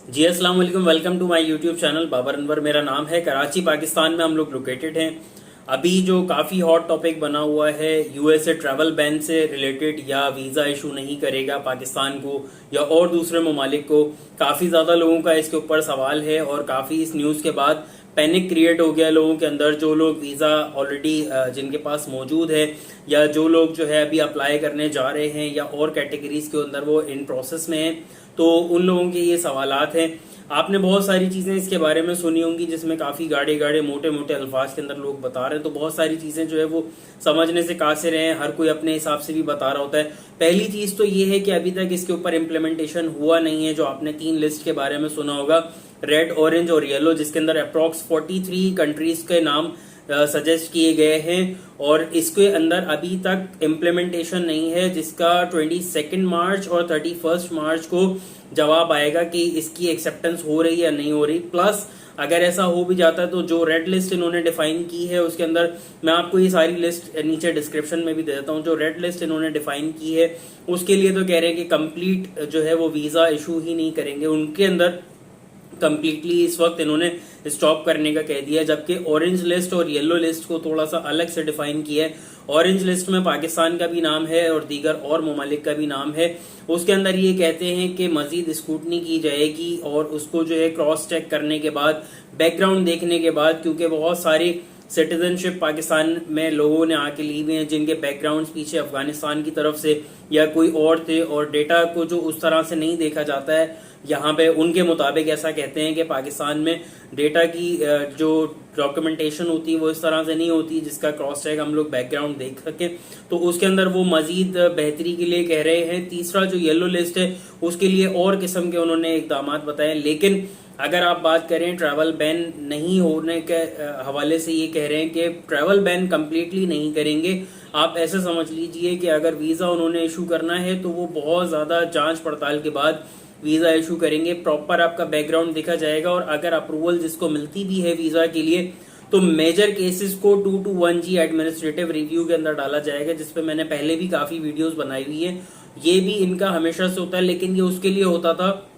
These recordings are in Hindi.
जी अस्सलाम वालेकुम। Welcome to my YouTube channel. Babar Anwar मेरा नाम है। कराची पाकिस्तान में हम लोग लोकेटेड हैं। अभी जो काफ़ी हॉट टॉपिक बना हुआ है यूएसए ट्रैवल बैन से रिलेटेड, या वीज़ा इशू नहीं करेगा पाकिस्तान को या और दूसरे ममालिक को। काफ़ी ज़्यादा लोगों का इसके ऊपर सवाल है और काफ़ी इस न्यूज़ के बाद पैनिक क्रिएट हो गया लोगों के अंदर। जो लोग वीज़ा ऑलरेडी जिनके पास मौजूद है, या जो लोग जो है अभी अप्लाई करने जा रहे हैं, या और कैटेगरीज के अंदर वो इन प्रोसेस में हैं, तो उन लोगों के ये सवालात हैं। आपने बहुत सारी चीजें इसके बारे में सुनी होंगी जिसमें काफी गाढ़े गाढ़े मोटे मोटे अल्फाज के अंदर लोग बता रहे हैं, तो बहुत सारी चीजें जो है वो समझने से कासिर हैं। हर कोई अपने हिसाब से भी बता रहा होता है। पहली चीज तो ये है कि अभी तक इसके ऊपर इम्प्लीमेंटेशन हुआ नहीं है। जो आपने 3 लिस्ट के बारे में सुना होगा, रेड, ऑरेंज और येलो, जिसके अंदर अप्रोक्स 43 कंट्रीज के नाम सजेस्ट किए गए हैं, और इसके अंदर अभी तक इम्प्लीमेंटेशन नहीं है, जिसका 22 मार्च और 31 मार्च को जवाब आएगा कि इसकी एक्सेप्टेंस हो रही है या नहीं हो रही। प्लस अगर ऐसा हो भी जाता है तो जो रेड लिस्ट इन्होंने डिफाइन की है उसके अंदर, मैं आपको ये सारी लिस्ट नीचे डिस्क्रिप्शन में भी दे देता हूँ। जो रेड लिस्ट इन्होंने डिफाइन की है उसके लिए तो कह रहे हैं कि कंप्लीट जो है वो वीजा इशू ही नहीं करेंगे, उनके अंदर कंप्लीटली इस वक्त इन्होंने स्टॉप करने का कह दिया। जबकि ऑरेंज लिस्ट और येलो लिस्ट को थोड़ा सा अलग से डिफाइन किया है। ऑरेंज लिस्ट में पाकिस्तान का भी नाम है और दीगर और ममालिक का भी नाम है। उसके अंदर ये कहते हैं कि मजीद स्क्रूटनी की जाएगी और उसको जो है क्रॉस चेक करने के बाद, बैकग्राउंड देखने के बाद, क्योंकि बहुत सारी सिटीजनशिप पाकिस्तान में लोगों ने आके ली हुई हैं जिनके बैकग्राउंड पीछे अफगानिस्तान की तरफ से या कोई और थे, और डेटा को जो उस तरह से नहीं देखा जाता है यहाँ पे। उनके मुताबिक ऐसा कहते हैं कि पाकिस्तान में डेटा की जो डॉक्यूमेंटेशन होती है वो इस तरह से नहीं होती जिसका क्रॉस चेक हम लोग बैकग्राउंड देख सकें, तो उसके अंदर वो मजीद बेहतरी के लिए कह रहे हैं। तीसरा जो येलो लिस्ट है उसके लिए और किस्म के उन्होंने इकदाम बताए। लेकिन अगर आप बात करें ट्रैवल बैन नहीं होने के हवाले से, ये कह रहे हैं कि ट्रैवल बैन कंप्लीटली नहीं करेंगे। आप ऐसे समझ लीजिए कि अगर वीजा उन्होंने इशू करना है तो वो बहुत ज्यादा जांच पड़ताल के बाद वीजा इशू करेंगे। प्रॉपर आपका बैकग्राउंड देखा जाएगा, और अगर अप्रूवल जिसको मिलती भी है वीजा के लिए तो मेजर केसेस को 221G एडमिनिस्ट्रेटिव रिव्यू के अंदर डाला जाएगा, जिसपे मैंने पहले भी काफी वीडियोस बनाई हुई है। ये भी इनका हमेशा से होता है, लेकिन ये उसके लिए होता था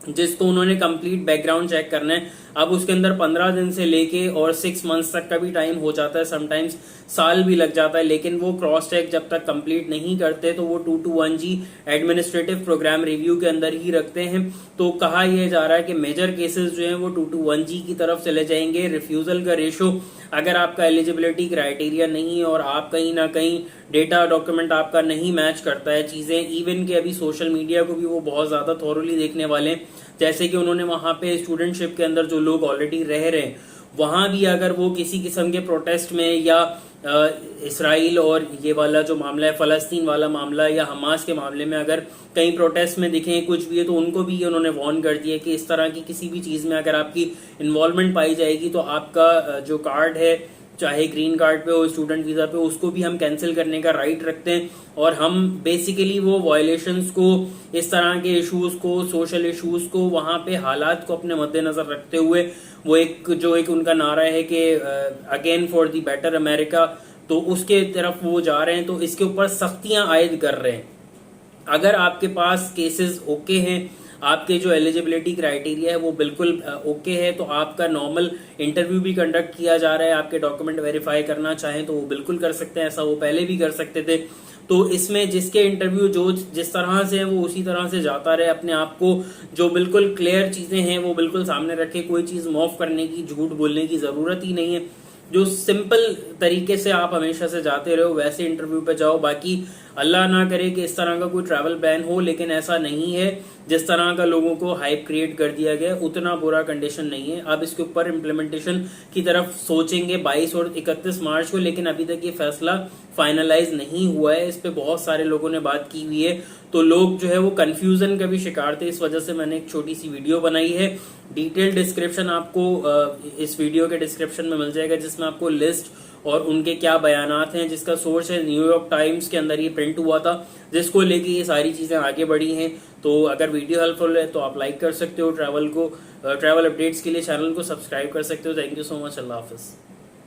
जिसको उन्होंने कंप्लीट बैकग्राउंड चेक करना है। अब उसके अंदर 15 दिन से लेके और 6 मंथ्स तक का भी टाइम हो जाता है, समटाइम्स साल भी लग जाता है। लेकिन वो क्रॉस चेक जब तक कंप्लीट नहीं करते तो वो 221G एडमिनिस्ट्रेटिव प्रोग्राम रिव्यू के अंदर ही रखते हैं। तो कहा यह जा रहा है कि मेजर केसेस जो हैं वो 221G की तरफ चले जाएंगे। रिफ्यूजल का रेशो, अगर आपका एलिजिबिलिटी क्राइटेरिया नहीं है और आप कहीं ना कहीं डेटा डॉक्यूमेंट आपका नहीं मैच करता है चीजें, इवन के अभी सोशल मीडिया को भी वो बहुत ज्यादा थॉरोली देखने वाले हैं। जैसे कि उन्होंने वहां पे स्टूडेंटशिप के अंदर जो लोग ऑलरेडी रह रहे हैं वहां भी अगर वो किसी किस्म के प्रोटेस्ट में, या इसराइल और ये वाला जो मामला है फलस्तीन वाला मामला, या हमास के मामले में अगर कहीं प्रोटेस्ट में दिखे कुछ भी है, तो उनको भी उन्होंने वार्न कर दिया कि इस तरह की किसी भी चीज में अगर आपकी इन्वॉल्वमेंट पाई जाएगी तो आपका जो कार्ड है, चाहे ग्रीन कार्ड पे हो, स्टूडेंट वीजा पे, उसको भी हम कैंसिल करने का राइट रखते हैं। और हम बेसिकली वो वायलेशंस को, इस तरह के इश्यूज को, सोशल इश्यूज को, वहां पे हालात को अपने मद्देनजर रखते हुए वो एक उनका नारा है कि again for the better America, तो उसके तरफ वो जा रहे हैं। तो इसके ऊपर सख्तियां आयद कर रहे हैं। अगर आपके पास केसेस ओके हैं, आपके जो एलिजिबिलिटी क्राइटेरिया है वो बिल्कुल ओके है, तो आपका नॉर्मल इंटरव्यू भी कंडक्ट किया जा रहा है। आपके डॉक्यूमेंट वेरीफाई करना चाहें तो वो बिल्कुल कर सकते हैं, ऐसा वो पहले भी कर सकते थे। तो इसमें जिसके इंटरव्यू जो जिस तरह से है वो उसी तरह से जाता रहे। अपने आप को जो बिल्कुल क्लियर चीजें हैं वो बिल्कुल सामने रखे, कोई चीज मॉफ करने की, झूठ बोलने की जरूरत ही नहीं है। जो सिंपल तरीके से आप हमेशा से जाते रहो वैसे इंटरव्यू पे जाओ। बाकी अल्लाह ना करे कि इस तरह का कोई ट्रैवल बैन हो, लेकिन ऐसा नहीं है जिस तरह का लोगों को हाइप क्रिएट कर दिया गया, उतना बुरा कंडीशन नहीं है। अब इसके ऊपर इम्प्लीमेंटेशन की तरफ सोचेंगे 22 और 31 मार्च को, लेकिन अभी तक ये फैसला फाइनलाइज नहीं हुआ है। इस पे बहुत सारे लोगों ने बात की हुई है, तो लोग जो है वो कंफ्यूजन का भी शिकार थे। इस वजह से मैंने एक छोटी सी वीडियो बनाई है। डिटेल डिस्क्रिप्शन आपको इस वीडियो के डिस्क्रिप्शन में मिल जाएगा, जिसमें आपको लिस्ट और उनके क्या बयानात हैं, जिसका सोर्स है न्यूयॉर्क टाइम्स के अंदर ये प्रिंट हुआ था, जिसको लेके ये सारी चीजें आगे बढ़ी हैं। तो अगर वीडियो हेल्पफुल है तो आप लाइक कर सकते हो, ट्रैवल अपडेट्स के लिए चैनल को सब्सक्राइब कर सकते हो। Thank you so much. Allah Hafiz.